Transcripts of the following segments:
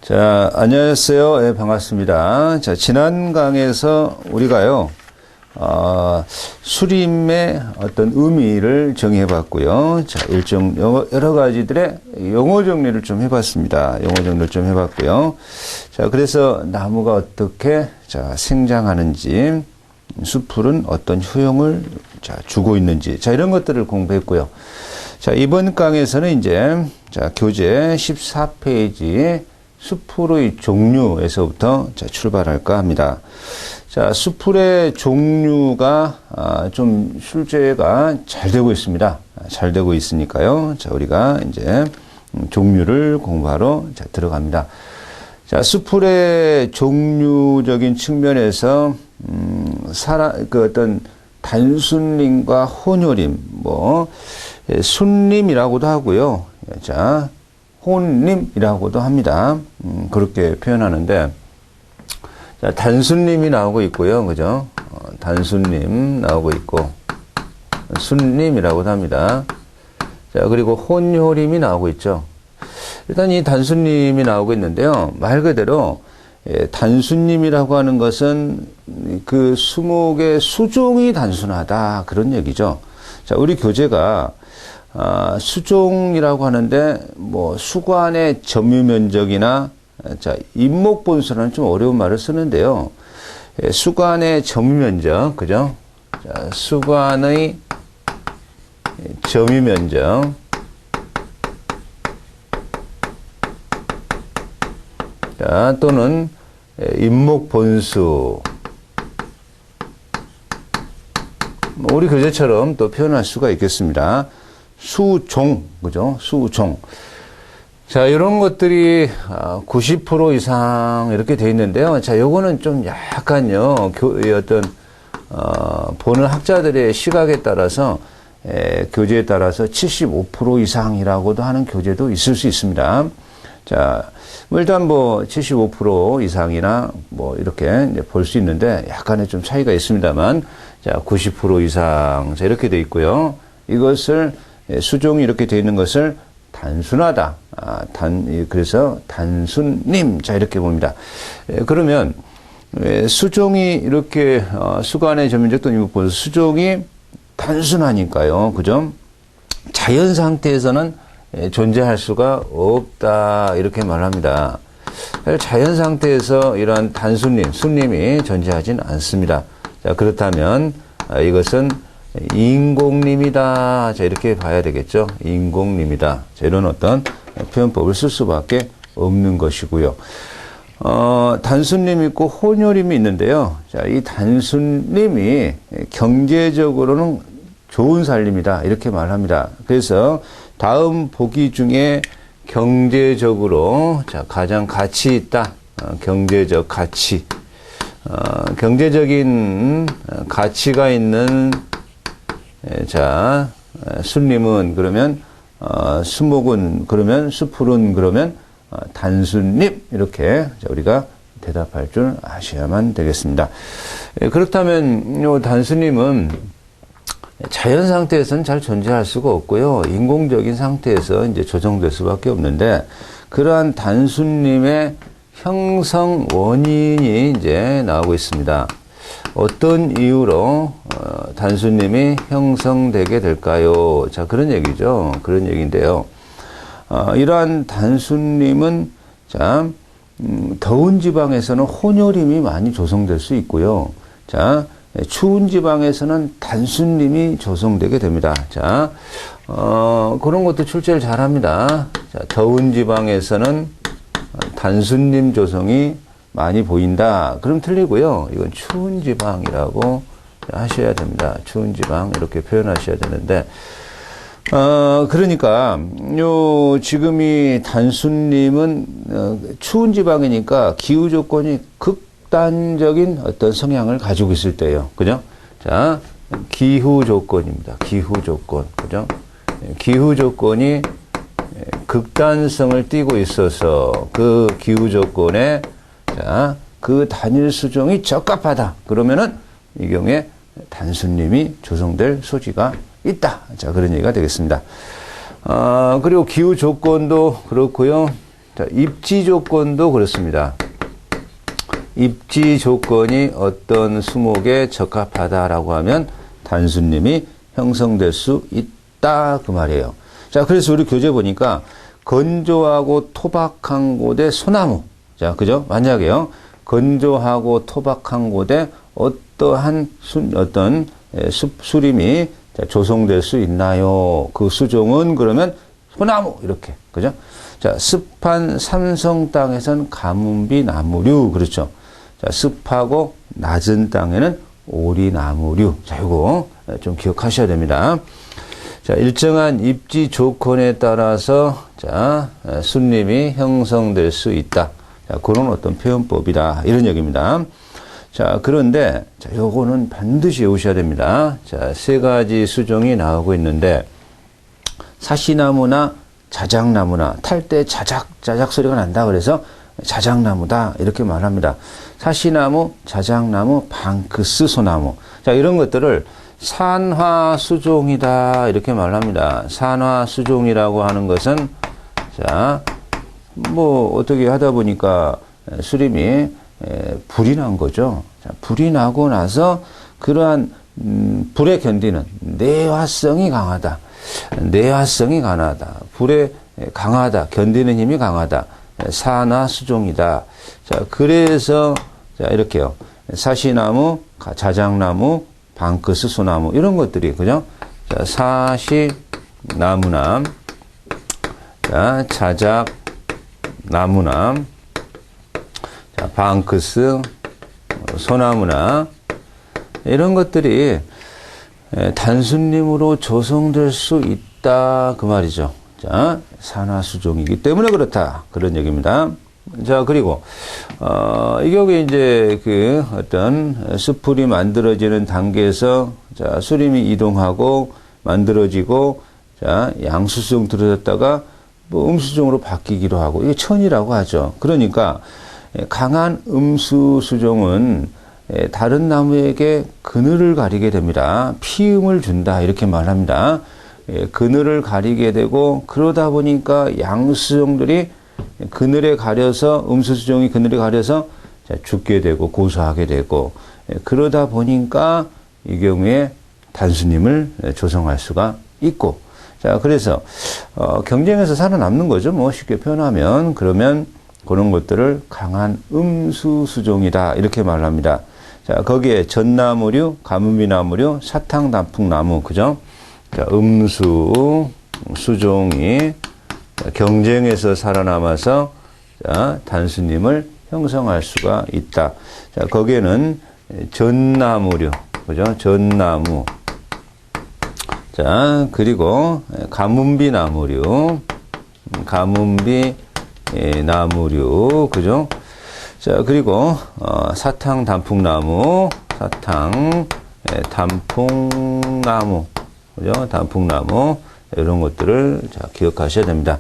자, 안녕하세요. 네, 반갑습니다. 자, 지난 강에서 우리가요, 수림의 어떤 의미를 정의해 봤고요. 자, 여러 가지들의 용어 정리를 좀 해봤습니다. 용어 정리를 좀 해봤고요. 자, 그래서 나무가 어떻게, 생장하는지, 숲풀은 어떤 효용을, 주고 있는지, 이런 것들을 공부했고요. 자, 이번 강에서는 이제, 교재 14페이지, 숲풀의 종류에서부터 출발할까 합니다. 자, 숲풀의 종류가 좀 출제가 잘 되고 있습니다. 잘 되고 있으니까요. 자, 우리가 이제 종류를 공부하러 들어갑니다. 자, 숲풀의 종류적인 측면에서 어떤 단순림과 혼효림, 순림이라고도 하고요. 자, 혼림이라고도 합니다. 그렇게 표현하는데, 자, 단순림이 나오고 있고요. 그죠? 단순림 나오고 있고, 순림이라고도 합니다. 자, 그리고 혼효림이 나오고 있죠. 일단 이 단순림이 나오고 있는데요. 말 그대로, 단순림이라고 하는 것은 그 수목의 수종이 단순하다. 그런 얘기죠. 자, 우리 교재가 수종이라고 하는데, 수관의 점유 면적이나, 인목 본수라는 좀 어려운 말을 쓰는데요. 수관의 점유 면적, 그죠? 자, 수관의 점유 면적. 자, 또는 인목 본수. 우리 교재처럼 또 표현할 수가 있겠습니다. 수종, 그죠? 수종. 자, 이런 것들이 90% 이상 이렇게 돼 있는데요. 자, 요거는 좀 약간요, 보는 학자들의 시각에 따라서, 교재에 따라서 75% 이상이라고도 하는 교재도 있을 수 있습니다. 자, 일단 75% 이상이나 이렇게 볼 수 있는데 약간의 좀 차이가 있습니다만, 자, 90% 이상, 자, 이렇게 돼 있고요. 이것을 수종이 이렇게 되어 있는 것을 단순하다. 그래서 단순림. 자, 이렇게 봅니다. 그러면, 수종이 이렇게, 수관의 점유적 또는 인목본수, 수종이 단순하니까요. 그죠? 자연 상태에서는 존재할 수가 없다. 이렇게 말합니다. 자연 상태에서 이러한 단순림, 순림이 존재하진 않습니다. 자, 그렇다면, 이것은 인공림이다. 자, 이렇게 봐야 되겠죠. 인공림이다. 자, 이런 어떤 표현법을 쓸 수밖에 없는 것이고요. 단순림이 있고 혼효림이 있는데요. 자, 이 단순림이 경제적으로는 좋은 살림이다. 이렇게 말합니다. 그래서 다음 보기 중에 경제적으로, 가장 가치 있다. 경제적 가치. 경제적인 가치가 있는 순림은 그러면 수목은 그러면 숲풀은 그러면 단순림 이렇게 우리가 대답할 줄 아셔야만 되겠습니다. 그렇다면 요 단순림은 자연 상태에서는 잘 존재할 수가 없고요. 인공적인 상태에서 이제 조정될 수밖에 없는데 그러한 단순림의 형성 원인이 이제 나오고 있습니다. 어떤 이유로 단순림이 형성되게 될까요? 자, 그런 얘기죠. 그런 얘기인데요. 이러한 단순림은 더운 지방에서는 혼효림이 많이 조성될 수 있고요. 자, 추운 지방에서는 단순림이 조성되게 됩니다. 자, 그런 것도 출제를 잘 합니다. 자, 더운 지방에서는 단순림 조성이 많이 보인다. 그럼 틀리고요. 이건 추운 지방이라고 하셔야 됩니다. 추운 지방 이렇게 표현하셔야 되는데 그러니까 지금 이 단순림은 추운 지방이니까 기후 조건이 극단적인 어떤 성향을 가지고 있을 때예요. 그죠? 자, 기후 조건입니다. 기후 조건. 그죠? 기후 조건이 극단성을 띠고 있어서 그 기후 조건에 그 단일 수종이 적합하다. 그러면은 이 경우에 단순림이 조성될 소지가 있다. 자, 그런 얘기가 되겠습니다. 그리고 기후 조건도 그렇고요. 자, 입지 조건도 그렇습니다. 입지 조건이 어떤 수목에 적합하다라고 하면 단수님이 형성될 수 있다 그 말이에요. 자, 그래서 우리 교재 보니까 건조하고 토박한 곳에 소나무. 자, 그죠? 만약에요. 건조하고 토박한 곳에 어떠한 어떤 수림이 조성될 수 있나요? 그 수종은 그러면 소나무 이렇게. 그죠? 자, 습한 삼성 땅에선 가뭄비 나무류. 그렇죠? 자, 습하고 낮은 땅에는 오리나무류. 자, 요거 좀 기억하셔야 됩니다. 자, 일정한 입지 조건에 따라서 자, 순림이 형성될 수 있다. 자, 그런 어떤 표현법이다. 이런 얘기입니다. 자, 그런데 자, 요거는 반드시 외우셔야 됩니다. 자, 세 가지 수종이 나오고 있는데 사시나무나 자작나무나 탈 때 자작 소리가 난다 그래서 자작나무다 이렇게 말합니다. 사시나무, 자작나무, 방크스 소나무. 자, 이런 것들을 산화수종이다 이렇게 말합니다. 산화수종이라고 하는 것은 자, 뭐 어떻게 하다 보니까 수림이 불이 난 거죠. 자, 불이 나고 나서 그러한 불에 견디는 내화성이 강하다. 내화성이 강하다. 불에 강하다. 견디는 힘이 강하다. 산화수종이다. 자, 그래서 자, 이렇게요. 사시나무, 자작나무, 방크스 소나무 이런 것들이 그죠? 자, 사시나무나 자, 자작나무나 자, 방크스 소나무나 이런 것들이 단순림으로 조성될 수 있다 그 말이죠. 자, 산화수종이기 때문에 그렇다 그런 얘기입니다. 자, 그리고 이 경우에 이제 그 어떤 수풀이 만들어지는 단계에서 자, 수림이 이동하고 만들어지고 자, 양수수종 들어졌다가 뭐 음수수종으로 바뀌기도 하고 이게 천이라고 하죠. 그러니까 강한 음수수종은 다른 나무에게 그늘을 가리게 됩니다. 피음을 준다 이렇게 말합니다. 그늘을 가리게 되고 그러다 보니까 양수수종들이 그늘에 가려서 음수수종이 그늘에 가려서 죽게 되고 고소하게 되고 그러다 보니까 이 경우에 단수님을 조성할 수가 있고 자 그래서 경쟁에서 살아남는 거죠. 뭐 쉽게 표현하면 그러면 그런 것들을 강한 음수수종이다 이렇게 말합니다. 자 거기에 전나무류, 가뭄비나무류, 사탕단풍나무 그죠? 자 음수 수종이 경쟁에서 살아남아서 자, 단수님을 형성할 수가 있다. 자, 거기에는 전나무류, 그죠? 전나무. 자, 그리고 가뭄비 나무류, 가뭄비 나무류, 그죠? 자, 그리고 사탕 단풍나무, 사탕 단풍나무, 그죠? 단풍나무. 이런 것들을 자, 기억하셔야 됩니다.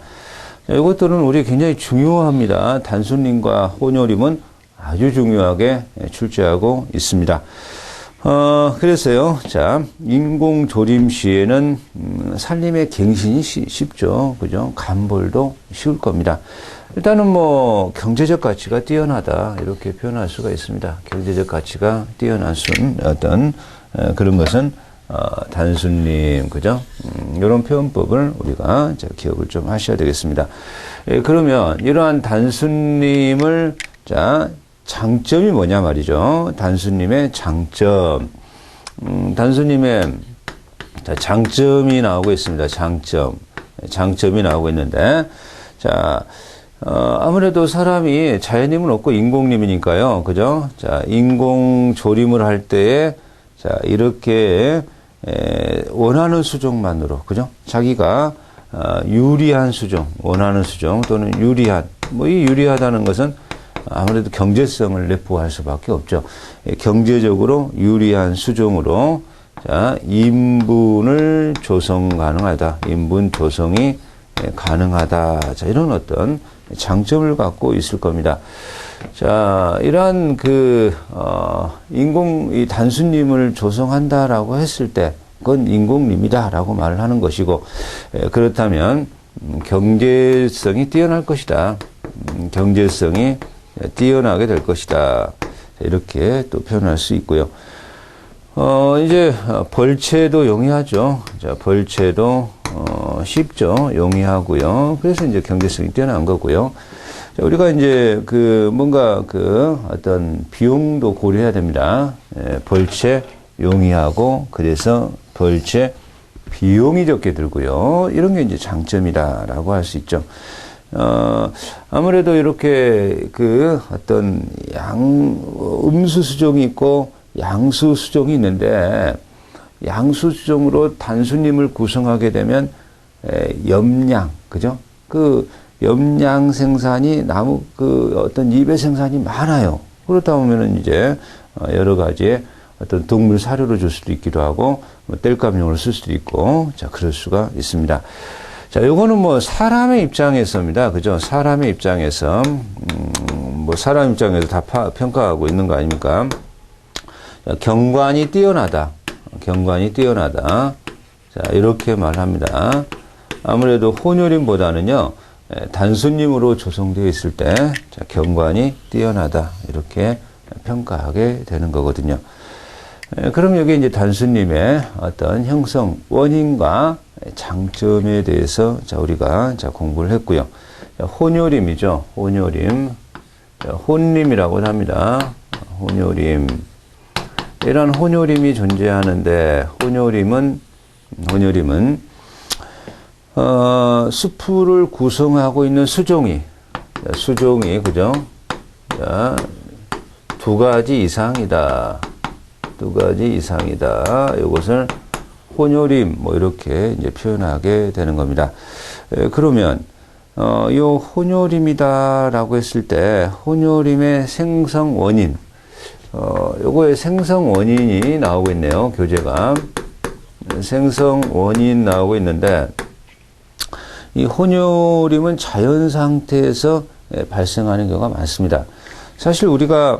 자, 이것들은 우리 굉장히 중요합니다. 단순림과 혼요림은 아주 중요하게 출제하고 있습니다. 그래서요, 자, 인공조림 시에는 산림의 갱신이 쉽죠. 그죠? 간벌도 쉬울 겁니다. 일단은 뭐, 경제적 가치가 뛰어나다. 이렇게 표현할 수가 있습니다. 경제적 가치가 뛰어난 어떤, 그런 것은 단순림, 그죠? 이런 표현법을 우리가 기억을 좀 하셔야 되겠습니다. 그러면 이러한 단순림을, 자, 장점이 뭐냐 말이죠. 단순림의 장점. 단순림의 장점이 나오고 있습니다. 장점이 나오고 있는데, 자, 아무래도 사람이 자연림은 없고 인공림이니까요. 그죠? 자, 인공조림을 할 때에, 자, 이렇게, 원하는 수종만으로, 그죠? 자기가, 유리한 수종, 원하는 수종 또는 유리한, 뭐 이 유리하다는 것은 아무래도 경제성을 내포할 수밖에 없죠. 경제적으로 유리한 수종으로, 자, 인분을 조성 가능하다. 인분 조성이 가능하다. 자, 이런 어떤 장점을 갖고 있을 겁니다. 자, 이러한 이 단순림을 조성한다라고 했을 때, 그건 인공림이다라고 말을 하는 것이고, 그렇다면, 경제성이 뛰어날 것이다. 경제성이 뛰어나게 될 것이다. 이렇게 또 표현할 수 있고요. 이제 벌채도 용이하죠. 자, 벌채도 쉽죠. 용이하고요. 그래서 이제 경제성이 뛰어난 거고요. 자, 우리가 이제 뭔가 어떤 비용도 고려해야 됩니다. 벌채 용이하고 그래서 벌채 비용이 적게 들고요. 이런 게 이제 장점이다라고 할 수 있죠. 아무래도 이렇게 어떤 음수 수종이 있고 양수 수종이 있는데, 양수 수종으로 단수님을 구성하게 되면, 염량, 그죠? 염량 생산이 어떤 잎의 생산이 많아요. 그렇다 보면은 이제, 여러 가지의 어떤 동물 사료를 줄 수도 있기도 하고, 땔감용으로 쓸 수도 있고, 자, 그럴 수가 있습니다. 자, 요거는 사람의 입장에서입니다. 그죠? 사람의 입장에서, 사람 입장에서 다 평가하고 있는 거 아닙니까? 자, 경관이 뛰어나다. 경관이 뛰어나다. 자, 이렇게 말합니다. 아무래도 혼혈임보다는요, 단수님으로 조성되어 있을 때, 자, 경관이 뛰어나다. 이렇게 평가하게 되는 거거든요. 그럼 여기 이제 단수님의 어떤 형성, 원인과 장점에 대해서 우리가 공부를 했고요. 혼혈임이죠. 혼혈임. 혼림이라고 합니다. 혼혈임. 이런 혼혈임이 존재하는데, 혼혈임은, 수풀을 구성하고 있는 수종이, 그죠? 자, 두 가지 이상이다. 이것을 혼혈임, 이렇게 이제 표현하게 되는 겁니다. 그러면, 요 혼혈임이다라고 했을 때, 혼혈임의 생성 원인, 요거의 생성 원인이 나오고 있네요. 교재가. 생성 원인 나오고 있는데, 이 혼혈임은 자연 상태에서 발생하는 경우가 많습니다. 사실 우리가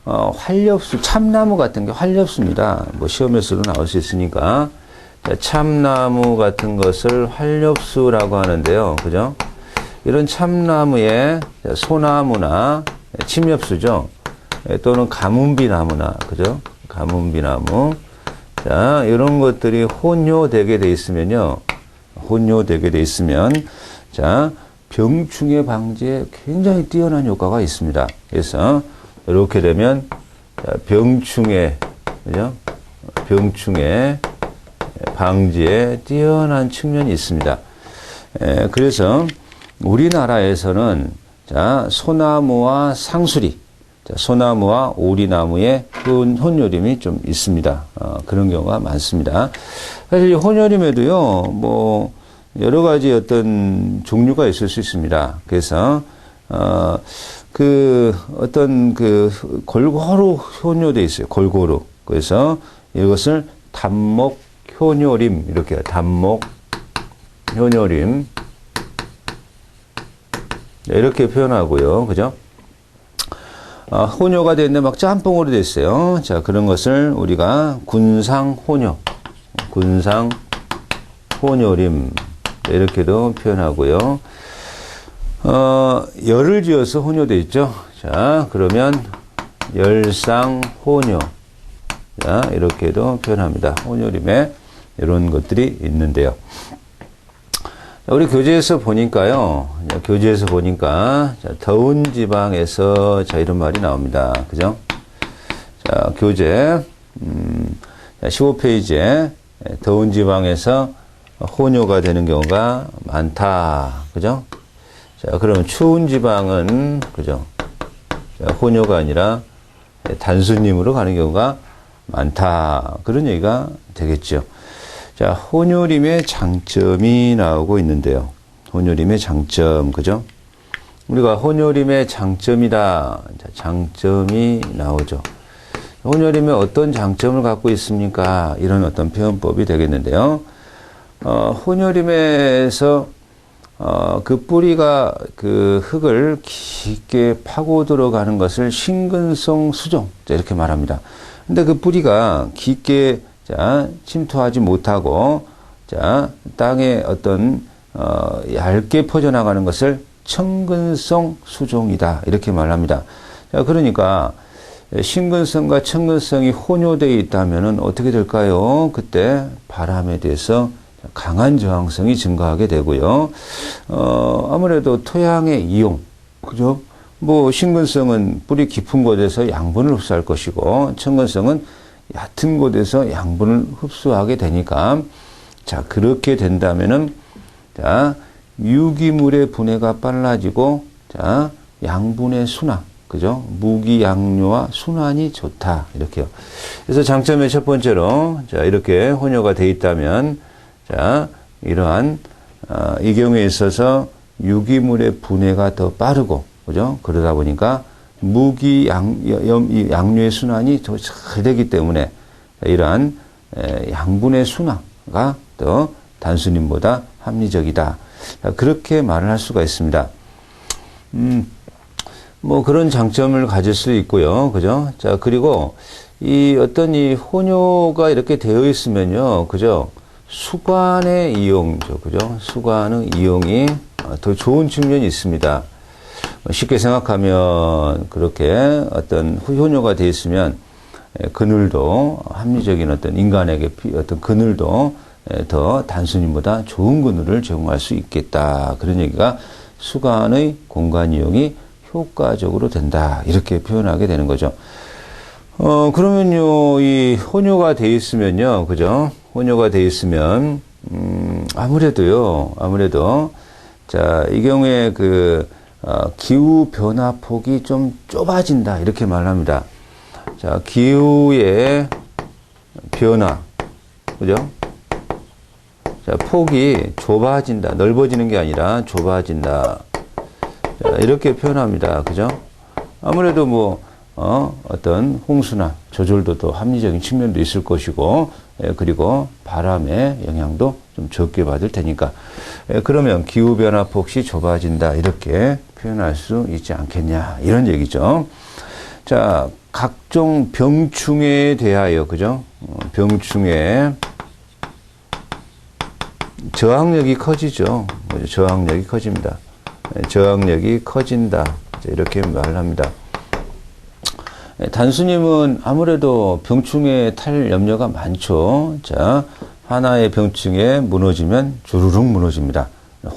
활엽수, 참나무 같은 게 활엽수입니다. 시험에서도 나올 수 있으니까. 참나무 같은 것을 활엽수라고 하는데요. 그죠? 이런 참나무에 소나무나 침엽수죠. 또는 가문비나무나, 그죠? 가문비나무. 자, 이런 것들이 혼효되게 돼 있으면요. 자, 병충해 방지에 굉장히 뛰어난 효과가 있습니다. 그래서, 이렇게 되면, 병충해, 그죠? 병충해 방지에 뛰어난 측면이 있습니다. 그래서, 우리나라에서는, 자, 소나무와 상수리, 소나무와 오리나무의 혼혈임이 좀 있습니다. 그런 경우가 많습니다. 사실 혼혈임에도요, 여러 가지 어떤 종류가 있을 수 있습니다. 그래서, 골고루 혼혈되어 있어요. 골고루. 그래서 이것을 단목 혼혈임, 이렇게 해요. 단목 혼혈임. 이렇게 표현하고요. 그죠? 혼효가 되는데 막 짬뽕으로 되어 있어요. 자, 그런 것을 우리가 군상혼혈임 이렇게도 표현하고요. 열을 지어서 혼효되어 있죠. 자, 그러면 열상혼효. 자, 이렇게도 표현합니다. 혼혈임에 이런 것들이 있는데요. 우리 교재에서 보니까요. 자, 더운 지방에서 이런 말이 나옵니다. 그죠? 자, 교재 15페이지에 더운 지방에서 혼효가 되는 경우가 많다. 그죠? 자, 그럼 추운 지방은 그죠? 자, 혼효가 아니라 단수님으로 가는 경우가 많다. 그런 얘기가 되겠죠. 자, 혼혈임의 장점이 나오고 있는데요. 혼혈임의 장점, 그죠? 우리가 혼혈임의 장점이다. 자, 장점이 나오죠. 혼혈임의 어떤 장점을 갖고 있습니까? 이런 어떤 표현법이 되겠는데요. 혼혈임에서 뿌리가 흙을 깊게 파고 들어가는 것을 신근성 수종, 자, 이렇게 말합니다. 근데 뿌리가 깊게 침투하지 못하고, 자, 땅에 얇게 퍼져나가는 것을 청근성 수종이다. 이렇게 말합니다. 자, 그러니까 신근성과 청근성이 혼요되어 있다면은 어떻게 될까요? 그때 바람에 대해서 강한 저항성이 증가하게 되고요. 아무래도 토양의 이용, 그죠? 뭐, 신근성은 뿌리 깊은 곳에서 양분을 흡수할 것이고, 청근성은 얕은 곳에서 양분을 흡수하게 되니까, 자, 그렇게 된다면은, 자, 유기물의 분해가 빨라지고, 자, 양분의 순환, 그죠? 무기양료와 순환이 좋다. 이렇게요. 그래서 장점의 첫 번째로, 자, 이렇게 혼요가 돼 있다면, 자, 이러한, 이 경우에 있어서 유기물의 분해가 더 빠르고, 그죠? 그러다 보니까 양료의 순환이 더 잘 되기 때문에 이러한 양분의 순환가 더 단순임보다 합리적이다. 그렇게 말을 할 수가 있습니다. 뭐 그런 장점을 가질 수 있고요. 그죠? 자, 그리고 이 어떤 이 혼요가 이렇게 되어 있으면요. 그죠? 수관의 이용이죠. 그죠? 수관의 이용이 더 좋은 측면이 있습니다. 쉽게 생각하면 그렇게 어떤 혼요가 되어 있으면 그늘도 합리적인 어떤 인간에게 어떤 그늘도 더 단순히보다 좋은 그늘을 제공할 수 있겠다. 그런 얘기가 수관의 공간 이용이 효과적으로 된다. 이렇게 표현하게 되는 거죠. 그러면요, 이 혼요가 되어 있으면요, 그죠? 혼요가 되어 있으면 아무래도 자, 이 경우에 기후 변화 폭이 좀 좁아진다. 이렇게 말합니다. 자, 기후의 변화. 그죠? 자, 폭이 좁아진다. 넓어지는 게 아니라 좁아진다. 자, 이렇게 표현합니다. 그죠? 아무래도 뭐, 어떤 홍수나 저절도 또 합리적인 측면도 있을 것이고, 그리고 바람의 영향도 좀 적게 받을 테니까. 그러면 기후변화 폭이 좁아진다. 이렇게 표현할 수 있지 않겠냐. 이런 얘기죠. 자, 각종 병충해에 대하여, 그죠? 병충해. 저항력이 커지죠. 저항력이 커집니다. 저항력이 커진다. 이렇게 말을 합니다. 단수님은 아무래도 병충해에 탈 염려가 많죠. 자, 하나의 병충해에 무너지면 주르륵 무너집니다.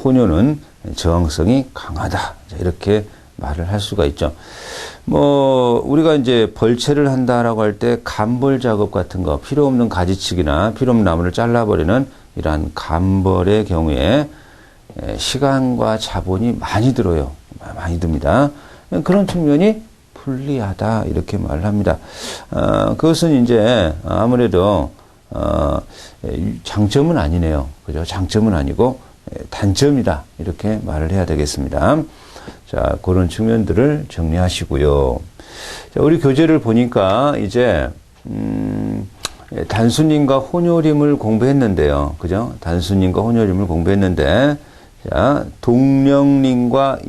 혼요는 저항성이 강하다. 자, 이렇게 말을 할 수가 있죠. 뭐, 우리가 이제 벌채를 한다라고 할 때 감벌 작업 같은 거, 필요 없는 가지치기나 필요 없는 나무를 잘라버리는 이러한 감벌의 경우에 시간과 자본이 많이 들어요. 많이 듭니다. 그런 측면이 불리하다. 이렇게 말을 합니다. 그것은 이제 아무래도, 장점은 아니네요. 그죠? 장점은 아니고 단점이다. 이렇게 말을 해야 되겠습니다. 자, 그런 측면들을 정리하시고요. 자, 우리 교재를 보니까 이제, 단수님과 혼요림을 공부했는데요. 그죠? 단수님과 혼요림을 공부했는데, 자, 동령님과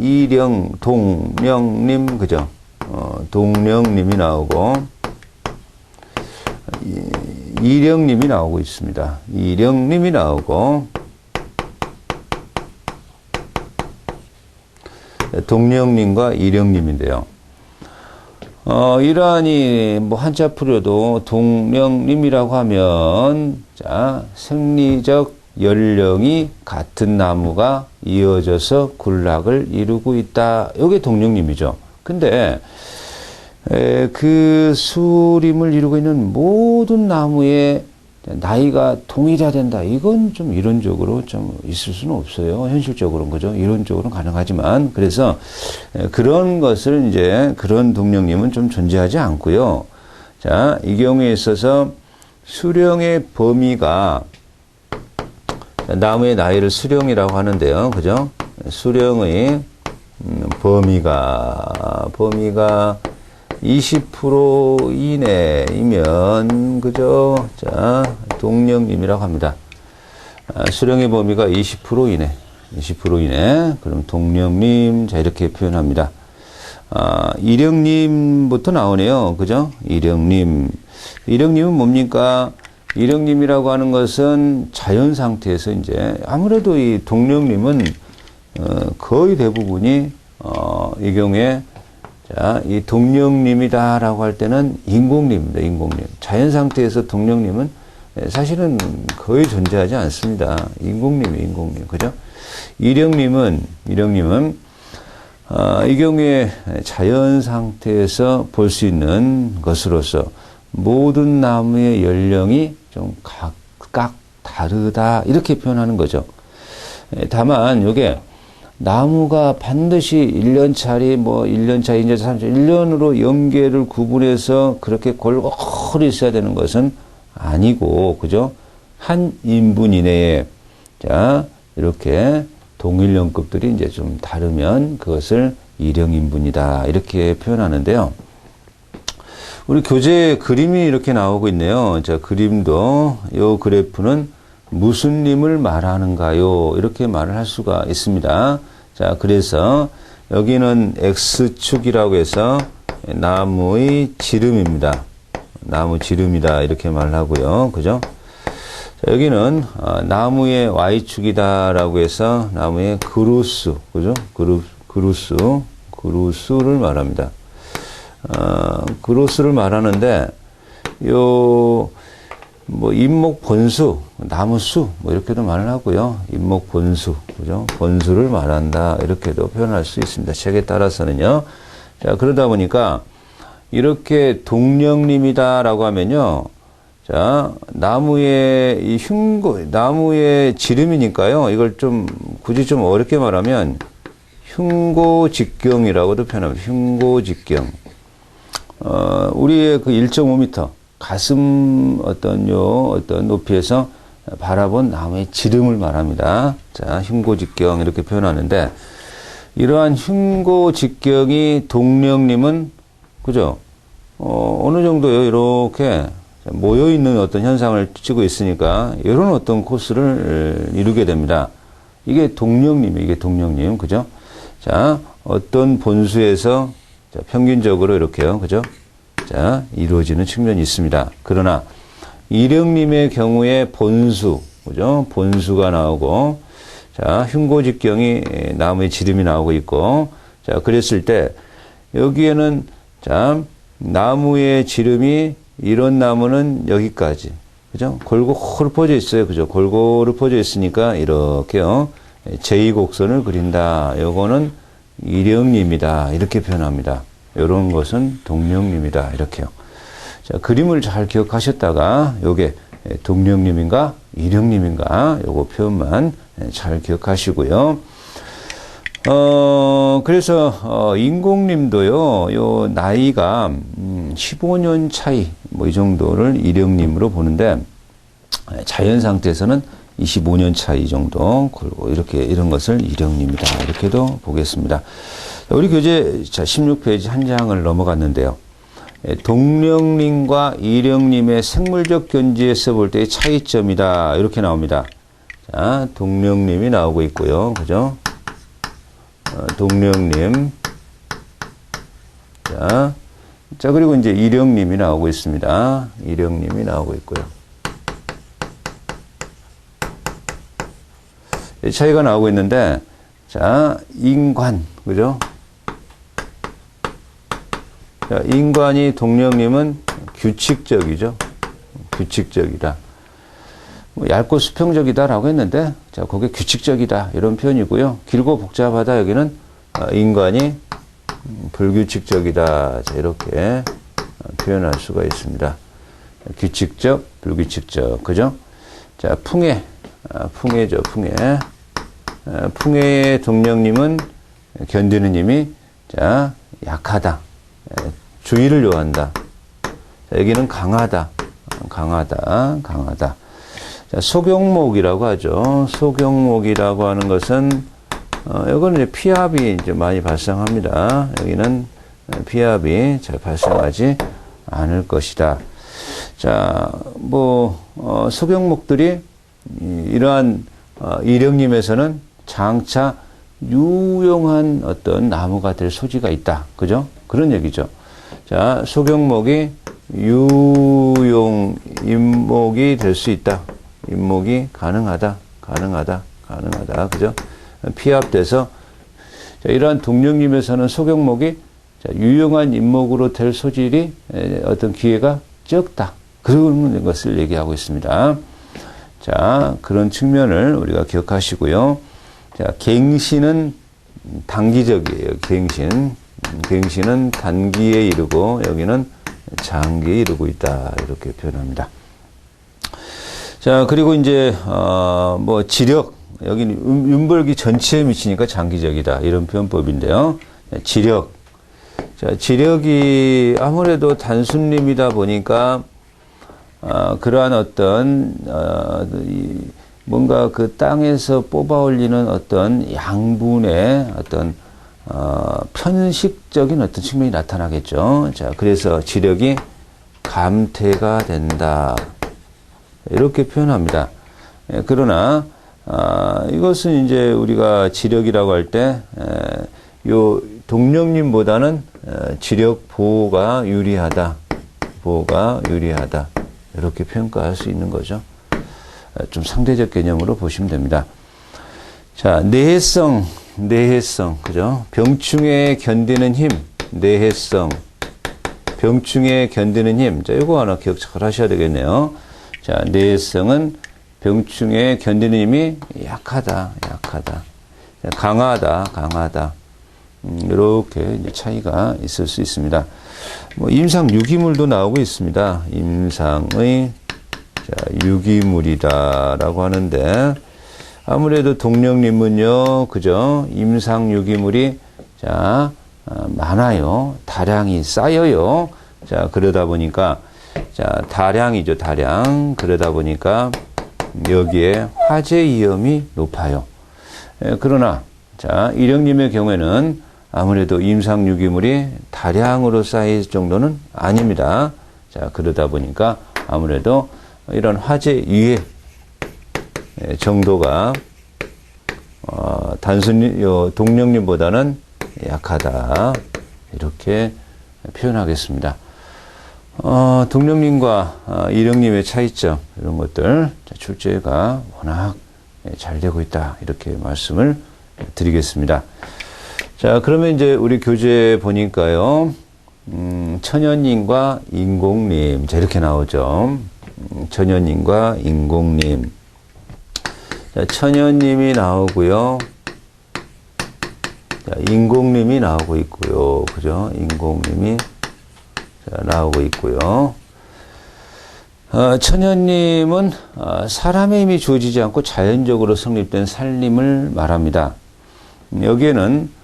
동령님, 그죠? 동령님이 나오고, 이령님이 나오고 있습니다. 이령님이 나오고, 동령님과 이령님인데요. 이러한이 뭐 한자 풀어도 동령님이라고 하면, 자, 생리적 연령이 같은 나무가 이어져서 군락을 이루고 있다. 이게 동령님이죠. 근데 그 수림을 이루고 있는 모든 나무의 나이가 동일해야 된다. 이건 좀 이론적으로 좀 있을 수는 없어요. 현실적으로는 그죠. 이론적으로는 가능하지만 그래서 그런 것을 이제 그런 동령님은 좀 존재하지 않고요. 자, 이 경우에 있어서 수령의 범위가 나무의 나이를 수령이라고 하는데요. 그죠? 수령의 범위가 20% 이내이면, 그죠? 자, 동령님이라고 합니다. 수령의 범위가 20% 이내. 그럼 동령님, 자, 이렇게 표현합니다. 이령님부터 나오네요. 그죠? 이령님은 뭡니까? 이령님이라고 하는 것은 자연 상태에서 이제, 아무래도 이 동령님은, 거의 대부분이 이 경우에 자, 이 동령님이다라고 할 때는 인공님입니다. 인공님. 자연 상태에서 동령님은 사실은 거의 존재하지 않습니다. 인공님, 그죠? 일령님은 이 경우에 자연 상태에서 볼 수 있는 것으로서 모든 나무의 연령이 좀 각각 다르다 이렇게 표현하는 거죠. 다만 이게 나무가 반드시 1년짜리 1년차, 2년차, 3년차, 1년으로 연계를 구분해서 그렇게 골고루 있어야 되는 것은 아니고, 그죠? 한 인분 이내에, 자, 이렇게 동일령급들이 이제 좀 다르면 그것을 일령인분이다. 이렇게 표현하는데요. 우리 교재에 그림이 이렇게 나오고 있네요. 자, 그림도, 요 그래프는 무슨 님을 말하는가요? 이렇게 말을 할 수가 있습니다. 자, 그래서 여기는 X축이라고 해서 나무의 지름입니다. 나무 지름이다. 이렇게 말을 하고요. 그죠? 자, 여기는 나무의 Y축이다라고 해서 나무의 그루스, 그죠? 그루스를 말합니다. 그루스를 말하는데, 인목 본수, 나무수, 이렇게도 말을 하고요. 인목 본수, 그죠? 본수를 말한다. 이렇게도 표현할 수 있습니다. 책에 따라서는요. 자, 그러다 보니까, 이렇게 동령님이다라고 하면요. 자, 나무의 나무의 지름이니까요. 이걸 굳이 좀 어렵게 말하면, 흉고직경이라고도 표현합니다. 흉고직경. 우리의 그 1.5m. 가슴 어떤 높이에서 바라본 나무의 지름을 말합니다. 자, 흉고직경 이렇게 표현하는데, 이러한 흉고직경이 동령님은, 그죠? 어느 정도요, 이렇게 모여있는 어떤 현상을 띠고 있으니까, 이런 어떤 코스를 이루게 됩니다. 이게 동령님, 그죠? 자, 어떤 본수에서 평균적으로 이렇게요, 그죠? 자, 이루어지는 측면이 있습니다. 그러나, 일령님의 경우에 본수, 그죠? 본수가 나오고, 자, 흉고직경이 나무의 지름이 나오고 있고, 자, 그랬을 때, 여기에는, 자, 나무의 지름이, 이런 나무는 여기까지, 그죠? 골고루 퍼져 있어요. 그죠? 골고루 퍼져 있으니까, 이렇게요. 제2곡선을 그린다. 요거는 일령님이다. 이렇게 표현합니다. 이런 것은 동령님이다. 이렇게요. 자, 그림을 잘 기억하셨다가 요게 동령님인가 일령님인가 요거 표현만 잘 기억하시고요. 그래서 인공님도요. 요 나이가 15년 차이 이 정도를 일령님으로 보는데 자연 상태에서는 25년 차이 정도 그리고 이런 것을 일령님이다. 이렇게도 보겠습니다. 우리 교재 16페이지 한 장을 넘어갔는데요. 동령님과 일령님의 생물적 견지에서 볼 때의 차이점이다. 이렇게 나옵니다. 자, 동령님이 나오고 있고요. 그죠? 동령님. 자, 그리고 이제 일령님이 나오고 있습니다. 일령님이 나오고 있고요. 차이가 나오고 있는데, 자, 인관. 그죠? 자, 인관이 동령님은 규칙적이죠. 규칙적이다. 얇고 수평적이다라고 했는데, 자, 그게 규칙적이다. 이런 표현이고요. 길고 복잡하다. 여기는 인관이 불규칙적이다. 자, 이렇게 표현할 수가 있습니다. 규칙적, 불규칙적. 그죠? 자, 풍해죠. 풍해의 동령님은 견디는 힘이, 자, 약하다. 주의를 요한다. 자, 여기는 강하다. 자, 소경목이라고 하죠. 소경목이라고 하는 것은, 이거는 이제 피압이 이제 많이 발생합니다. 여기는 피압이 잘 발생하지 않을 것이다. 자, 소경목들이 이러한, 일령님에서는 장차 유용한 어떤 나무가 될 소지가 있다. 그죠? 그런 얘기죠. 자, 소경목이 유용 임목이 될 수 있다. 임목이 가능하다. 그죠? 피합돼서 자, 이러한 동력림에서는 소경목이 자, 유용한 임목으로 될 소질이 어떤 기회가 적다. 그런 것을 얘기하고 있습니다. 자, 그런 측면을 우리가 기억하시고요. 자, 갱신은 단기적이에요. 갱신은 단기에 이르고 여기는 장기에 이르고 있다. 이렇게 표현합니다. 자, 그리고 이제 뭐 지력, 여기는 윤벌기 전체에 미치니까 장기적이다. 이런 표현법인데요. 지력. 자, 지력이 아무래도 단순림이다 보니까 그러한 어떤 뭔가 그 땅에서 뽑아 올리는 어떤 양분의 어떤 편식적인 어떤 측면이 나타나겠죠. 자, 그래서 지력이 감퇴가 된다. 이렇게 표현합니다. 그러나 이것은 이제 우리가 지력이라고 할 때 요 동력림보다는 지력 보호가 유리하다. 이렇게 평가할 수 있는 거죠. 좀 상대적 개념으로 보시면 됩니다. 자, 내해성, 그죠? 병충해 견디는 힘, 내해성, 병충해 견디는 힘. 자, 이거 하나 기억 잘 하셔야 되겠네요. 자, 내해성은 병충해 견디는 힘이 약하다. 강하다. 이렇게 이제 차이가 있을 수 있습니다. 뭐 임상 유기물도 나오고 있습니다. 임상의 자, 유기물이다라고 하는데 아무래도 동력림은요, 그죠? 임상 유기물이 자 많아요. 다량이 쌓여요. 자, 그러다 보니까 자 다량이죠, 다량. 그러다 보니까 여기에 화재 위험이 높아요. 그러나 자 일령님의 경우에는 아무래도 임상 유기물이 다량으로 쌓일 정도는 아닙니다. 자, 그러다 보니까 아무래도 이런 화재 위해 정도가 단순히 동력림보다는 약하다. 이렇게 표현하겠습니다. 동력림과 일령림의 차이점 이런 것들 출제가 워낙 잘 되고 있다. 이렇게 말씀을 드리겠습니다. 자, 그러면 이제 우리 교재 보니까요, 천연림과 인공림. 자, 이렇게 나오죠. 천연림과 인공림. 자, 천연림이 나오고요. 자, 인공림이 나오고 있고요. 그죠? 인공림이 자, 나오고 있고요. 천연림은 사람의 힘이 주어지지 않고 자연적으로 성립된 산림을 말합니다. 여기에는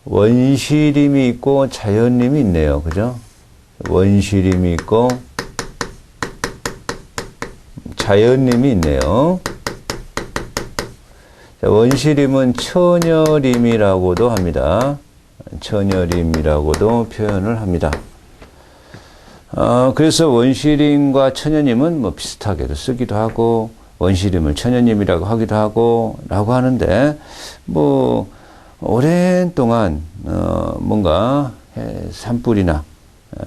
원시림이 있고 자연림이 있네요. 그죠? 원시림이 있고 자연림이 있네요. 자, 원시림은 처녀림이라고도 합니다. 처녀림이라고도 표현을 합니다. 그래서 원시림과 천연림은 뭐 비슷하게도 쓰기도 하고 원시림을 천연림이라고 하기도 하고 라고 하는데 뭐 오랜 동안 뭔가 산불이나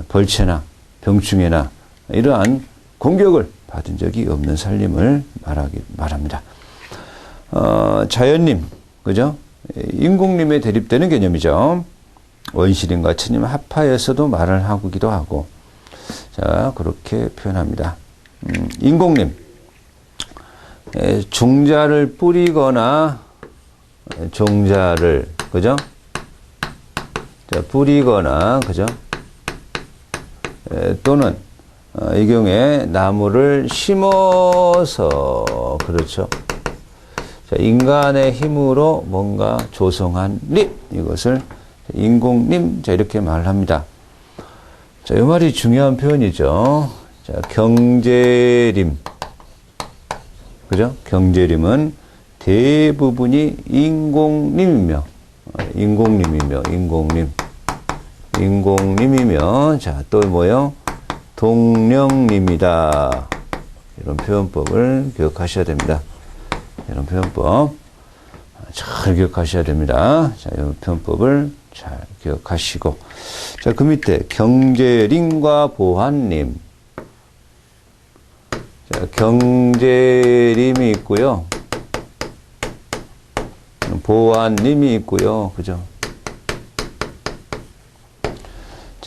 벌채나 병충해나 이러한 공격을 받은 적이 없는 산림을 말합니다. 자연림, 그죠? 인공림에 대립되는 개념이죠. 원시림과 천림 합하여서도 말을 하기도 하고, 자 그렇게 표현합니다. 인공림, 종자를 뿌리거나 종자를 그죠? 자, 뿌리거나 그죠? 또는 이 경우에 나무를 심어서 그렇죠. 자, 인간의 힘으로 뭔가 조성한 림 이것을 인공림 자 이렇게 말합니다. 자, 이 말이 중요한 표현이죠. 자, 경제림 그죠? 경제림은 대부분이 인공림이며, 인공림이며, 자, 또 뭐요? 동력림이다. 이런 표현법을 기억하셔야 됩니다. 이런 표현법 잘 기억하셔야 됩니다. 자, 이 표현법을 잘 기억하시고. 자, 그 밑에 경제림과 보안림. 자, 경제림이 있고요. 보안림이 있고요. 그죠?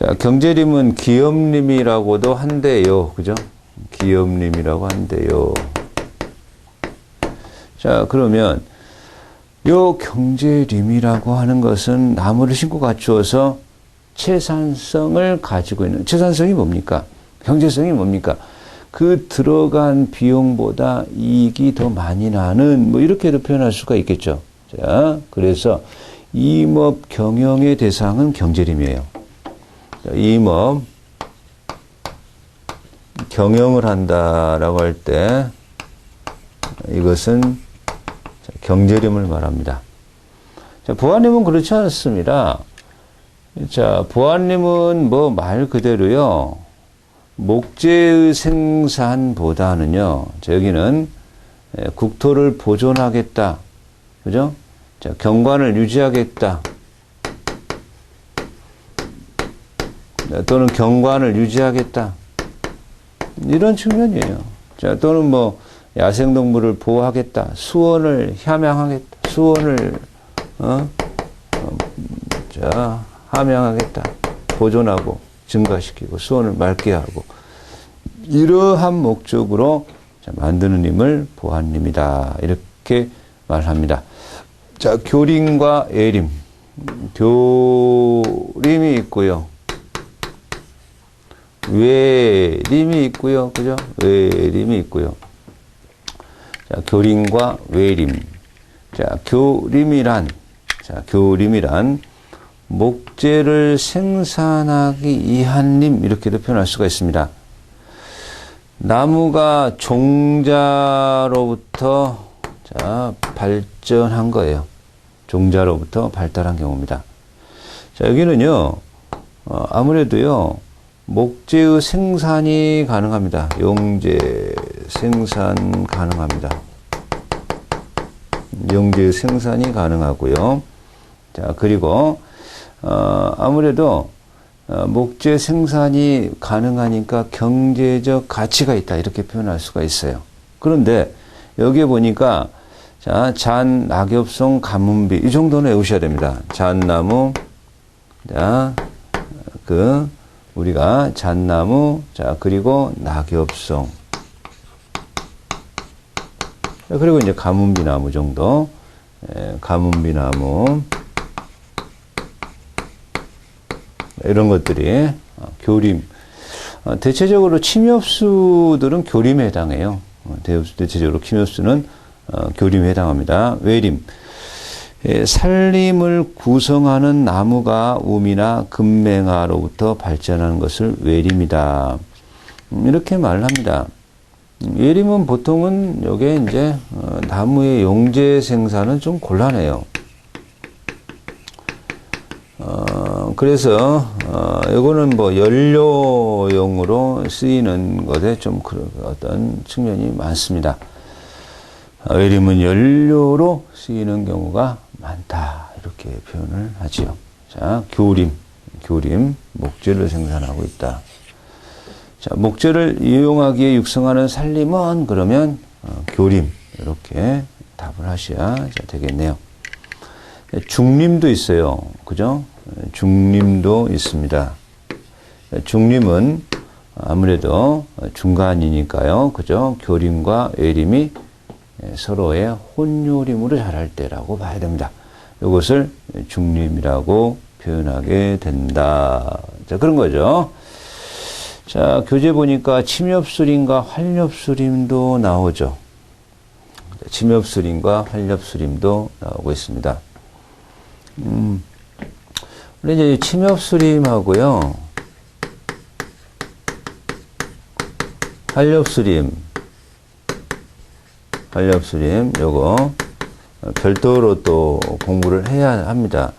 자, 경제림은 기업림이라고도 한대요. 그죠? 기업림이라고 한대요. 자, 그러면 요 경제림이라고 하는 것은 나무를 심고 갖추어서 채산성을 가지고 있는, 채산성이 뭡니까? 경제성이 뭡니까? 그 들어간 비용보다 이익이 더 많이 나는, 뭐 이렇게도 표현할 수가 있겠죠. 자, 그래서 임업 경영의 대상은 경제림이에요. 자, 임업 경영을 한다라고 할 때 이것은 경제림을 말합니다. 자, 보안림은 그렇지 않습니다. 자, 보안림은 뭐 말 그대로요. 목재의 생산보다는요. 자, 여기는 국토를 보존하겠다. 그죠? 자, 경관을 유지하겠다. 또는 경관을 유지하겠다. 이런 측면이에요. 자, 또는 뭐 야생동물을 보호하겠다. 수원을 함양하겠다. 수원을 자, 함양하겠다. 보존하고 증가시키고 수원을 맑게 하고 이러한 목적으로 만드는 힘을 보안림이다. 이렇게 말합니다. 자, 교림과 애림. 교림이 있고요. 외림이 있고요. 그죠? 외림이 있고요. 자, 교림과 외림. 자, 교림이란 목재를 생산하기 위한 림, 이렇게도 표현할 수가 있습니다. 나무가 종자로부터 자, 발전한 거예요. 종자로부터 발달한 경우입니다. 자, 여기는요, 아무래도요, 목재의 생산이 가능합니다. 용재 생산 가능합니다. 용재의 생산이 가능하고요. 자, 그리고 아무래도 목재 생산이 가능하니까 경제적 가치가 있다. 이렇게 표현할 수가 있어요. 그런데 여기에 보니까 자, 잔, 낙엽송, 가문비 이 정도는 외우셔야 됩니다. 잣나무, 자, 우리가 잣나무, 자, 그리고 낙엽송, 그리고 이제 가문비나무 정도, 가문비나무, 이런 것들이 교림. 대체적으로 침엽수들은 교림에 해당해요. 대체적으로 침엽수는 교림에 해당합니다. 외림. 산림을 구성하는 나무가 우미나 금맹아로부터 발전하는 것을 외림이다. 이렇게 말을 합니다. 외림은 보통은 요게 이제 나무의 용재 생산은 좀 곤란해요. 그래서 이거는 뭐 연료용으로 쓰이는 것에 좀 그런 어떤 측면이 많습니다. 외림은 연료로 쓰이는 경우가 많다. 이렇게 표현을 하지요. 자, 교림, 목재를 생산하고 있다. 자, 목재를 이용하기에 육성하는 산림은 그러면 교림, 이렇게 답을 하셔야 되겠네요. 중림도 있어요. 그죠? 중림도 있습니다. 중림은 아무래도 중간이니까요. 그죠? 교림과 외림이 서로의 혼요림으로 자랄 때라고 봐야 됩니다. 이것을 중림이라고 표현하게 된다. 자, 그런 거죠. 자, 교재 보니까 침엽수림과 활엽수림도 나오죠. 침엽수림과 활엽수림도 나오고 있습니다. 근데 이제 침엽수림하고요, 활엽수림, 요거 별도로 또 공부를 해야 합니다.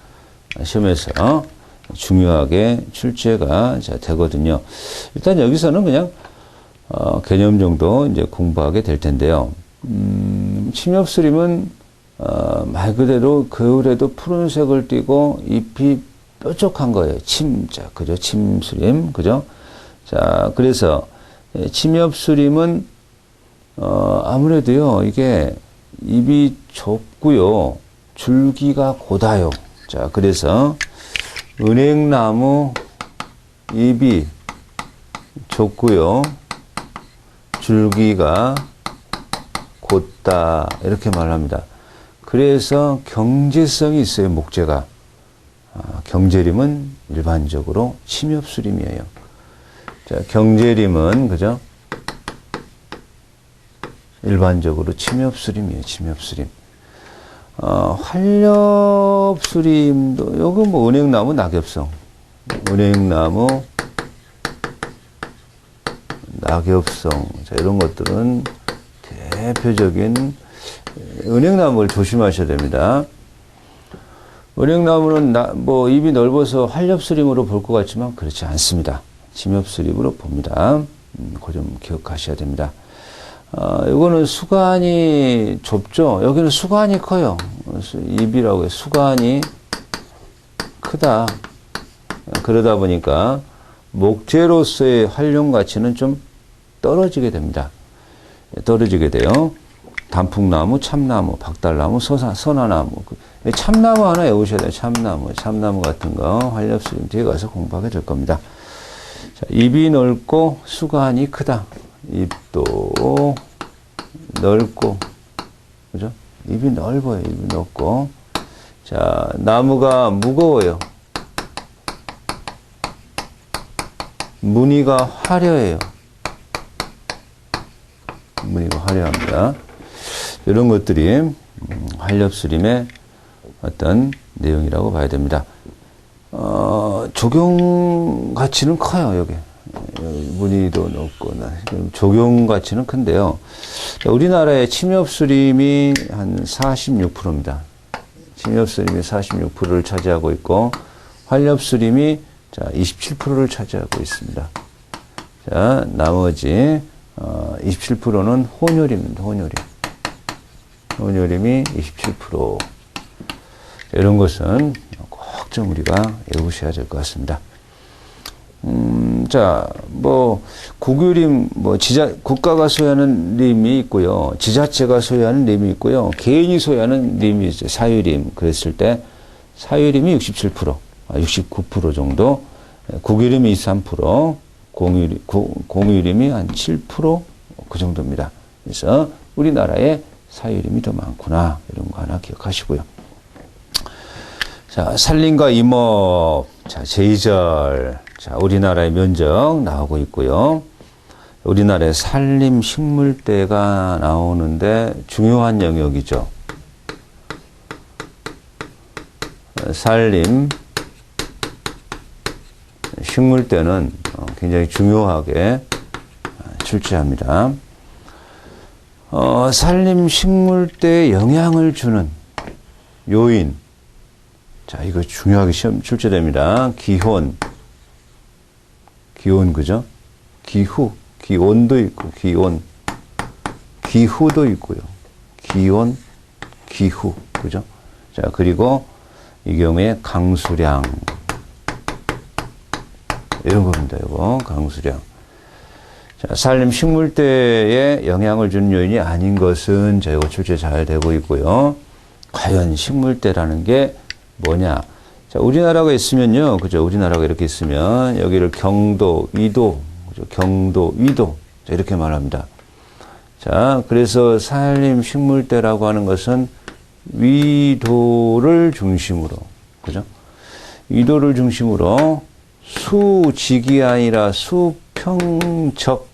시험에서 중요하게 출제가 되거든요. 일단 여기서는 그냥 개념 정도 이제 공부하게 될 텐데요. 침엽수림은 말 그대로 겨울에도 푸른색을 띠고 잎이 뾰족한 거예요. 침자, 그죠? 침수림, 그죠? 자, 그래서 침엽수림은 아무래도요, 이게 잎이 좁고요, 줄기가 고다요. 자, 그래서 은행나무, 입이 좁고요. 줄기가 곧다. 이렇게 말합니다. 그래서 경제성이 있어요, 목재가. 경제림은 일반적으로 침엽수림이에요. 자, 경제림은, 그죠? 일반적으로 침엽수림이에요, 침엽수림. 활엽수림도, 요거 뭐, 은행나무, 낙엽성. 은행나무, 낙엽성. 자, 이런 것들은 대표적인 은행나무를 조심하셔야 됩니다. 은행나무는 뭐 입이 넓어서 활엽수림으로 볼 것 같지만 그렇지 않습니다. 침엽수림으로 봅니다. 그 점 기억하셔야 됩니다. 이거는 수간이 좁죠. 여기는 수간이 커요. 입이라고 해요. 수간이 크다. 그러다 보니까 목재로서의 활용 가치는 좀 떨어지게 됩니다. 떨어지게 돼요. 단풍나무, 참나무, 박달나무, 선화나무. 참나무 하나 외우셔야 돼요. 참나무 같은 거 활엽수림 뒤에 가서 공부하게 될 겁니다. 자, 입이 넓고 수간이 크다. 입도 넓고, 그죠? 입이 넓어요. 입이 넓고. 자, 나무가 무거워요. 무늬가 화려해요. 무늬가 화려합니다. 이런 것들이 활엽수림의 어떤 내용이라고 봐야 됩니다. 적용 가치는 커요, 여기. 무늬도 높고, 적용 가치는 큰데요. 우리나라의 침엽수림이 한 46%입니다. 침엽수림이 46%를 차지하고 있고, 활엽수림이 자, 27%를 차지하고 있습니다. 자, 나머지, 27%는 혼요림입니다, 혼요림. 혼요림이 27%. 이런 것은 꼭 좀 우리가 외우셔야 될 것 같습니다. 자, 뭐, 국유림, 뭐, 국가가 소유하는 림이 있고요. 지자체가 소유하는 림이 있고요. 개인이 소유하는 림이 있어요. 사유림. 그랬을 때, 사유림이 67%, 69% 정도, 국유림이 23%, 공유림이 한 7%, 그 정도입니다. 그래서 우리나라에 사유림이 더 많구나. 이런 거 하나 기억하시고요. 자, 산림과 임업. 자, 제2절. 자, 우리나라의 면적 나오고 있고요. 우리나라의 산림 식물대가 나오는데 중요한 영역이죠. 산림 식물대는 굉장히 중요하게 출제합니다. 산림 식물대에 영향을 주는 요인. 자, 이거 중요하게 시험 출제됩니다. 기온, 그죠? 기온도 있고, 기후도 있고요. 기온, 기후, 그죠? 자, 그리고 이 경우에 강수량. 이런 겁니다, 이거. 강수량. 자, 산림 식물대에 영향을 주는 요인이 아닌 것은 저희가 출제 잘 되고 있고요. 과연 식물대라는 게 뭐냐? 자, 우리나라가 있으면요, 그죠? 우리나라가 이렇게 있으면 여기를 경도, 위도, 그죠? 경도, 위도. 자, 이렇게 말합니다. 자, 그래서 산림 식물대라고 하는 것은 위도를 중심으로, 그죠? 위도를 중심으로 수직이 아니라 수평적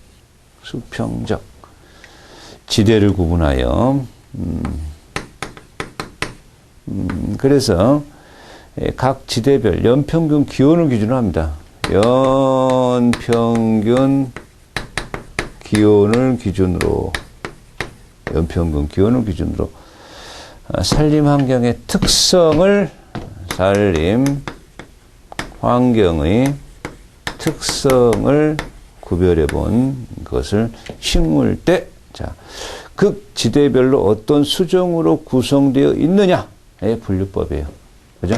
지대를 구분하여, 그래서 각 지대별 연평균 기온을 기준으로 합니다. 연평균 기온을 기준으로 산림 환경의 특성을 구별해 본 것을 식물대. 자, 그 지대별로 어떤 수종으로 구성되어 있느냐의 분류법이에요. 그죠?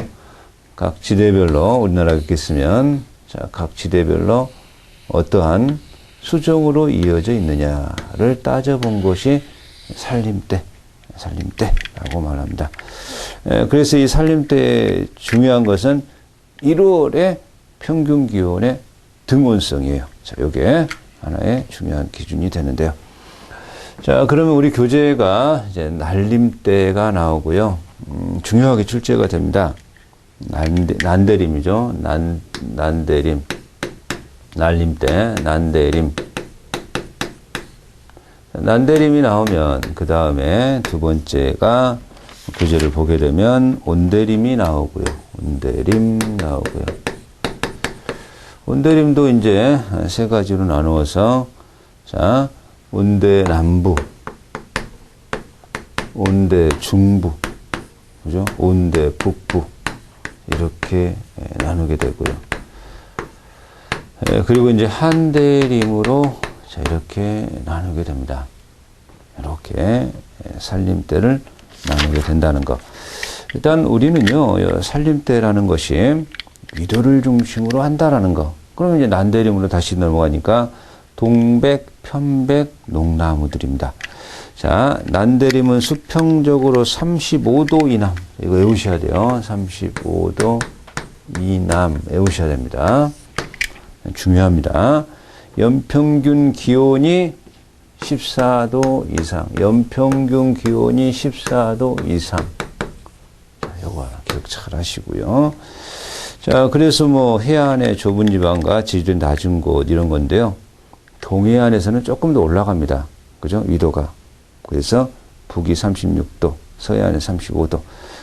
각 지대별로 우리나라가 있겠으면, 자, 각 지대별로 어떠한 수종으로 이어져 있느냐를 따져본 것이 산림대라고 말합니다. 그래서 이 산림대의 중요한 것은 1월의 평균 기온의 등온성이에요. 자, 요게 하나의 중요한 기준이 되는데요. 자, 그러면 우리 교재가 이제 날림대가 나오고요. 중요하게 출제가 됩니다. 난대림이죠. 난대림. 날림대, 난대림. 난대림이 나오면 그 다음에 두 번째가 교재를 보게 되면 온대림이 나오고요. 온대림 나오고요. 온대림도 이제 세 가지로 나누어서 자, 온대 남부, 온대 중부, 그죠? 온대 북부 이렇게 나누게 되고요. 그리고 이제 한대림으로 자, 이렇게 나누게 됩니다. 이렇게 살림대를 나누게 된다는 거. 일단 우리는요, 살림대라는 것이 위도를 중심으로 한다라는 거. 그러면 이제 난대림으로 다시 넘어가니까 동백, 편백, 농나무들입니다. 자, 난대림은 수평적으로 35도 이남. 이거 외우셔야 돼요. 35도 이남 외우셔야 됩니다. 중요합니다. 연평균 기온이 14도 이상. 연평균 기온이 14도 이상. 자, 요거 기억 잘 하시고요. 자, 그래서 뭐 해안의 좁은 지방과 지질이 낮은 곳 이런 건데요. 동해안에서는 조금 더 올라갑니다. 그죠? 위도가. 그래서 북이 36도, 서해안에 35도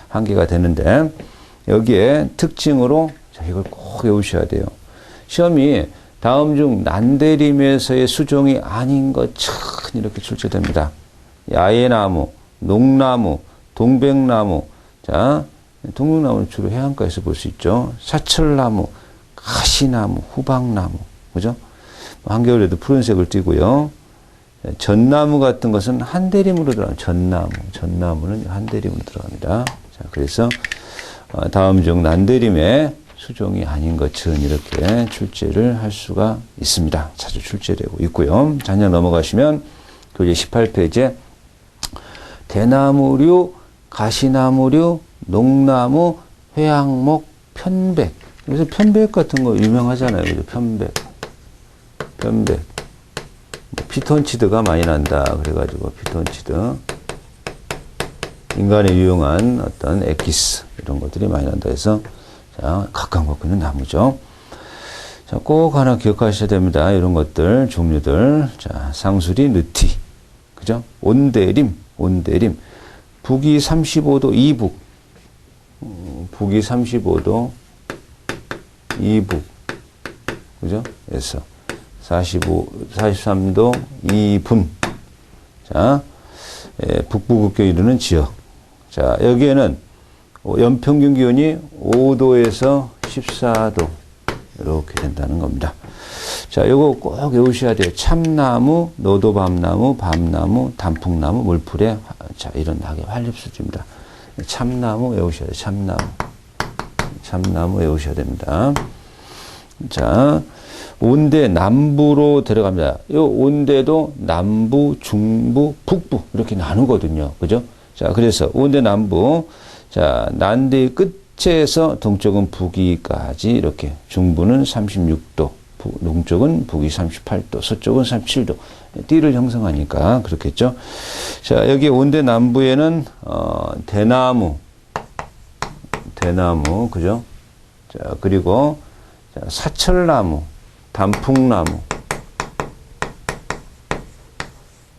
한계가 되는데 여기에 특징으로 자, 이걸 꼭 외우셔야 돼요. 시험이 다음 중 난대림에서의 수종이 아닌 것은 이렇게 출제됩니다. 야외나무, 농나무, 동백나무. 자, 동백나무는 주로 해안가에서 볼 수 있죠. 사철나무, 가시나무, 후박나무. 그죠? 한겨울에도 푸른색을 띠고요. 전나무 같은 것은 한대림으로 들어갑니다. 전나무는 한대림으로 들어갑니다. 자, 그래서 다음 중 난대림의 수종이 아닌 것은 이렇게 출제를 할 수가 있습니다. 자주 출제되고 있고요. 잔량 넘어가시면 교재 18페이지에 대나무류, 가시나무류, 농나무, 회양목, 편백. 그래서 편백 같은 거 유명하잖아요. 그죠? 편백. 피톤치드가 많이 난다. 그래가지고 피톤치드. 인간에 유용한 어떤 에키스 이런 것들이 많이 난다 해서 자, 각각 먹고 있는 나무죠. 자, 꼭 하나 기억하셔야 됩니다. 이런 것들, 종류들. 자, 상수리, 느티. 그죠? 온대림. 북이 35도 이북. 북이 35도 이북. 그죠? 그래서 43도 이분. 자, 북부국교 이루는 지역. 자, 여기에는 연평균 기온이 5도에서 14도 이렇게 된다는 겁니다. 자, 요거 꼭 외우셔야 돼요. 참나무, 노도밤나무, 밤나무, 단풍나무, 물풀에 자, 이런 낙의 활립수지입니다. 참나무 외우셔야 돼요. 참나무 외우셔야 됩니다. 자, 온대 남부로 들어갑니다. 요 온대도 남부, 중부, 북부 이렇게 나누거든요. 그죠? 자, 그래서 온대 남부. 자, 난대의 끝에서 동쪽은 북위까지 이렇게 중부는 36도, 동쪽은 북위 38도, 서쪽은 37도. 띠를 형성하니까 그렇겠죠. 자, 여기 온대 남부에는 대나무, 그죠? 자, 그리고 자, 사철나무, 단풍나무,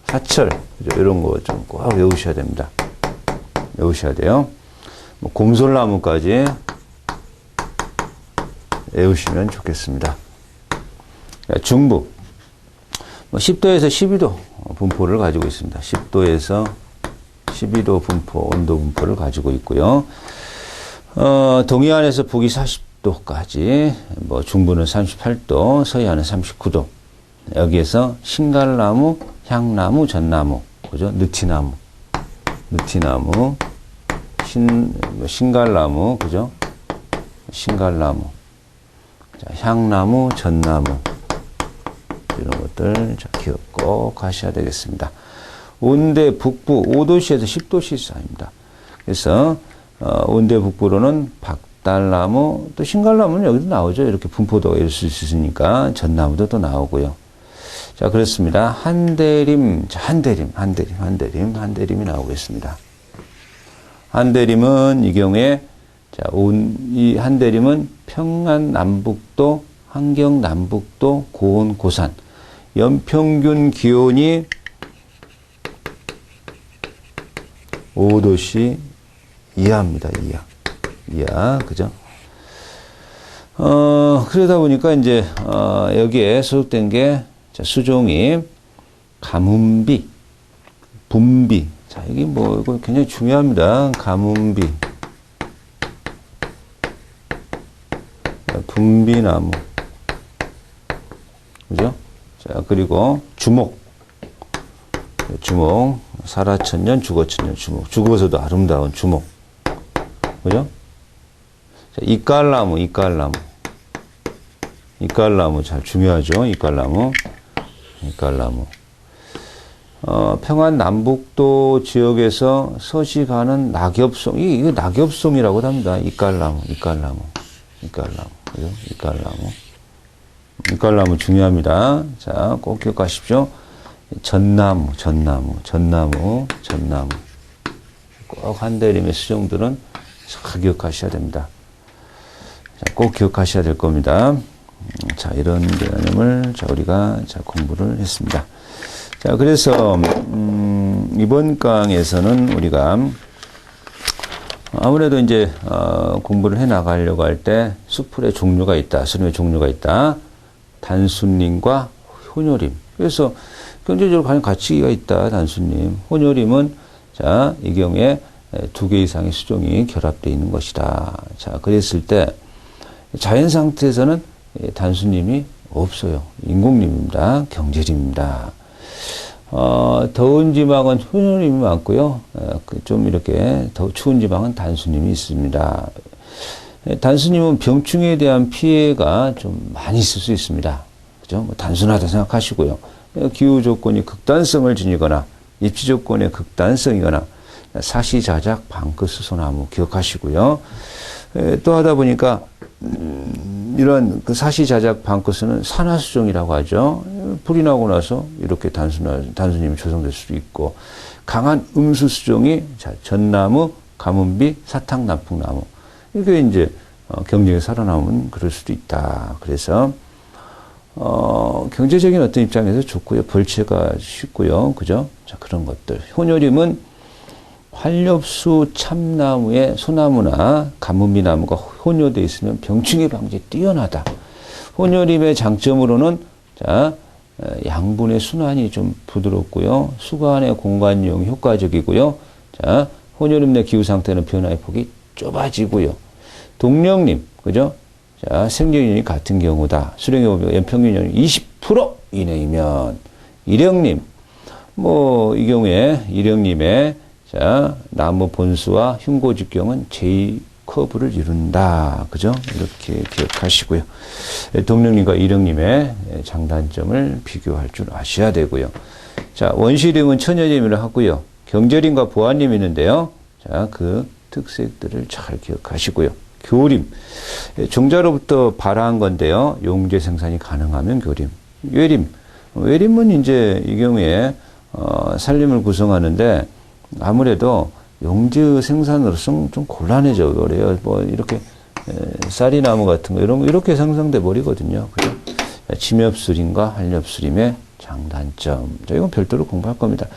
사철, 그죠? 이런 거 좀 꼭 외우셔야 됩니다. 외우셔야 돼요. 뭐 곰솔나무까지 외우시면 좋겠습니다. 중부, 10도에서 12도 분포를 가지고 있습니다. 10도에서 12도 분포, 온도 분포를 가지고 있고요. 동해안에서 북위 40도까지, 뭐 중부는 38도, 서해안은 39도. 여기에서 신갈나무, 향나무, 전나무, 그죠? 느티나무, 신갈나무, 그죠? 신갈나무, 자, 향나무, 전나무, 이런 것들 기억 꼭 하셔야 되겠습니다. 온대 북부 5도씨에서 10도씨 사이입니다. 그래서 온대 북부로는 딸나무, 또 신갈나무는 여기도 나오죠. 이렇게 분포도가 이럴 수 있으니까 전나무도 또 나오고요. 자, 그렇습니다. 한대림, 자, 한대림이 나오겠습니다. 한대림은 이 경우에, 자, 이 한대림은 평안남북도, 한경남북도, 고온, 고산, 연평균 기온이 5도씨 이하입니다. 이하. 그죠? 그러다 보니까 이제, 여기에 소속된 게, 자, 수종이 가뭄비, 분비. 자, 이게 뭐, 이거 굉장히 중요합니다. 가뭄비. 분비나무. 그죠? 자, 그리고 주목. 살아천년, 죽어천년, 주목. 죽어서도 아름다운 주목. 그죠? 자, 이깔나무. 이깔나무 잘 중요하죠. 이깔나무. 평안 남북도 지역에서 서식하는 낙엽송. 이거 낙엽송이라고 합니다. 이깔나무. 그죠? 이깔나무 중요합니다. 자, 꼭 기억하십시오. 전나무. 꼭 한대림의 수종들은 잘 기억하셔야 됩니다. 자, 꼭 기억하셔야 될 겁니다. 자, 이런 개념을 우리가 공부를 했습니다. 자, 그래서 이번 강에서는 우리가 아무래도 이제 공부를 해 나가려고 할 때 수풀의 종류가 있다, 수림의 종류가 있다. 단순림과 혼요림. 그래서 경제적으로 가장 가치가 있다. 단순림. 혼요림은 자, 이 경우에 2개 이상의 수종이 결합되어 있는 것이다. 자, 그랬을 때 자연 상태에서는 단순림이 없어요. 인공림입니다. 경제림입니다. 더운 지방은 혼요림이 많고요. 좀 이렇게 더 추운 지방은 단순림이 있습니다. 단순림은 병충해에 대한 피해가 좀 많이 있을 수 있습니다. 그죠? 뭐 단순하다 생각하시고요. 기후 조건이 극단성을 지니거나 입지 조건의 극단성이거나 사시자작 방크수소나무 기억하시고요. 또 하다 보니까 이런 그 사시자작 방크수는 산화수종이라고 하죠. 불이 나고 나서 이렇게 단순림이 조성될 수도 있고, 강한 음수수종이 자, 전나무, 가뭄비, 사탕, 남풍나무. 이게 이제 경쟁에 살아남으면 그럴 수도 있다. 그래서 경제적인 어떤 입장에서 좋고요. 벌채가 쉽고요. 그죠? 자, 그런 것들. 혼요림은 활엽수 참나무의 소나무나 가뭄비 나무가 혼요되어 있으면 병충해 방지에 뛰어나다. 혼요림의 장점으로는 자, 양분의 순환이 좀 부드럽고요. 수관의 공간 이용이 효과적이고요. 자, 혼요림 내 기후 상태는 변화의 폭이 좁아지고요. 동령림, 그죠? 자, 생존율이 같은 경우다. 수령의 보면 연평균 20% 이내이면. 일령림, 뭐, 이 경우에 일령림의 자, 나무 본수와 흉고 직경은 J 커브를 이룬다. 그죠? 이렇게 기억하시고요. 동령님과 일령님의 장단점을 비교할 줄 아셔야 되고요. 자, 원시림은 천여림이라 하고요. 경제림과 보안림이 있는데요. 자, 그 특색들을 잘 기억하시고요. 교림, 종자로부터 발화한 건데요. 용재 생산이 가능하면 교림. 외림은 이제 이 경우에 산림을 구성하는데 아무래도 용재 생산으로서는 좀 곤란해져 버려요. 뭐 이렇게 쌀이나무 같은 거 이렇게 생성돼 버리거든요. 그죠? 침엽수림과 한렵수림의 장단점. 자, 이건 별도로 공부할 겁니다.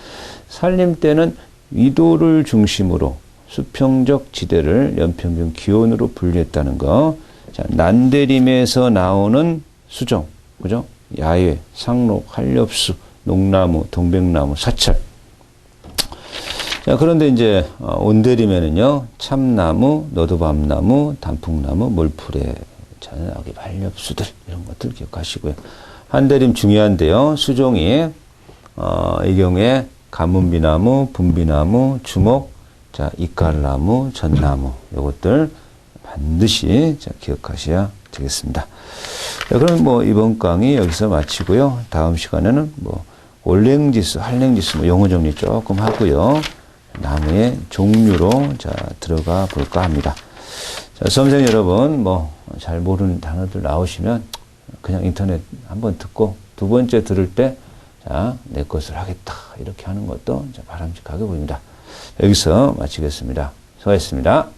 산림 때는 위도를 중심으로 수평적 지대를 연평균 기온으로 분류했다는 거. 자, 난대림에서 나오는 수종, 그죠? 야외, 상록, 한렵수, 녹나무, 동백나무, 사철. 자, 그런데 이제 온대림에는요, 참나무, 너도밤나무, 단풍나무, 몰풀에 자연하게 한렵수들 이런 것들 기억하시고요. 한대림 중요한데요. 수종이 이 경우에 가뭄비나무, 분비나무, 주목, 자, 이깔나무, 전나무 이것들 반드시 자, 기억하셔야 되겠습니다. 자, 그럼 뭐 이번 강의 여기서 마치고요. 다음 시간에는 뭐 올랭지수, 한랭지수 뭐 용어 정리 조금 하고요. 나무의 종류로 자 들어가 볼까 합니다. 자, 수험생 여러분, 뭐, 잘 모르는 단어들 나오시면 그냥 인터넷 한번 듣고 두 번째 들을 때, 자, 내 것을 하겠다. 이렇게 하는 것도 바람직하게 보입니다. 여기서 마치겠습니다. 수고하셨습니다.